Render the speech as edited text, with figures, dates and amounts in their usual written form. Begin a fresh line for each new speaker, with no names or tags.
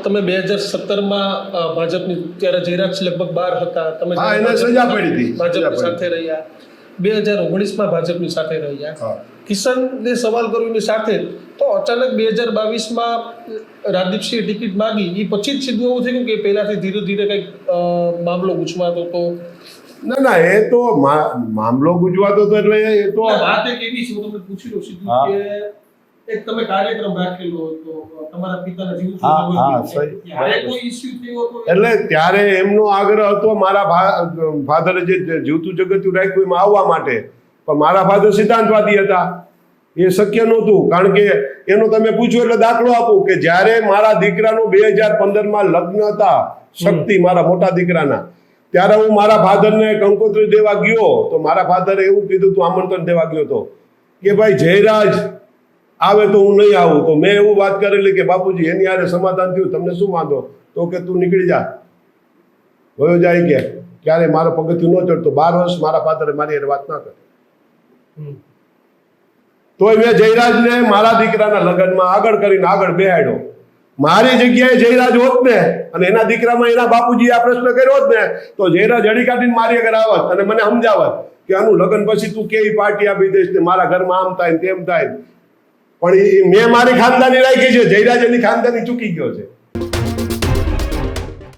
તમે 2017માં ભાજપની ત્યારે જયરાજ લગભગ 12 હતા, તમે
એને સજા પડી હતી,
ભાજપની સાથે રહ્યા. 2019માં ભાજપની સાથે રહ્યા. કિશનને સવાલ કર્યો એની સાથે તો અચાનક 2022માં રાજદીપસિંહે ટિકિટ માંગી, એ પછી જ સીધું એવું થયું કે પહેલાથી ધીરે ધીરે કંઈક મામલો ગુચવાતો હતો?
ના, એ તો મામલો ગુજવાતો હતો એટલે એ તો
વાત એક એવી છે, હું તમને પૂછી લઉં સીધું કે એક તમે કાર્યક્રમ રાખેલો હતો તમારા પિતાના જીવતું,
એટલે ત્યારે એમનો આગ્રહ હતો મારા ફાધરે જે જીવતું જગતું રાખ્યું એમાં આવવા માટે, પણ મારા ફાધર સિદ્ધાંતવાદી હતા, એ શક્ય નહોતું. કારણ કે એનો તમે પૂછ્યું એટલે દાખલો આપું કે જ્યારે મારા દીકરાનો 2015માં લગ્ન હતા શક્તિ મારા મોટા દીકરાના, ત્યારે હું મારા ફાધરને કંકોત્રી દેવા ગયો તો મારા ફાધરે એવું કીધું, તું આમંત્રણ દેવા ગયો હતો કે ભાઈ જયરાજ આવે તો હું નહીં આવું. તો મેં એવું વાત કરેલી કે બાપુજી એની હારે સમાધાન થયું, તમને શું વાંધો? તો કે તું નીકળી જા, વયો જાય કે ક્યારે મારો પગથિયું ન ચડતો. 12 વર્ષ મારા ફાધરે મારી હારે વાત ના કરી. તોય મેં જયરાજને મારા દીકરાના લગ્નમાં આગળ કરીને આગળ બેહાડ્યો. મારી જગ્યાએ જયરાજ હોત ને અને એના દીકરામાં એના બાપુજી આ પ્રશ્ન કર્યો હોત ને તો જયરાજ હળી કાઢીને મારી આગળ આવત અને મને સમજાવત કે આનું લગ્ન પછી તું કેવી પાર્ટી આપી દઈશ ને મારા ઘરમાં આમ થાય તેમ થાય. પણ મેં મારી ખાનદાની રાખી છે, જયરાજ એની ખાનદાની ચૂકી ગયો છે.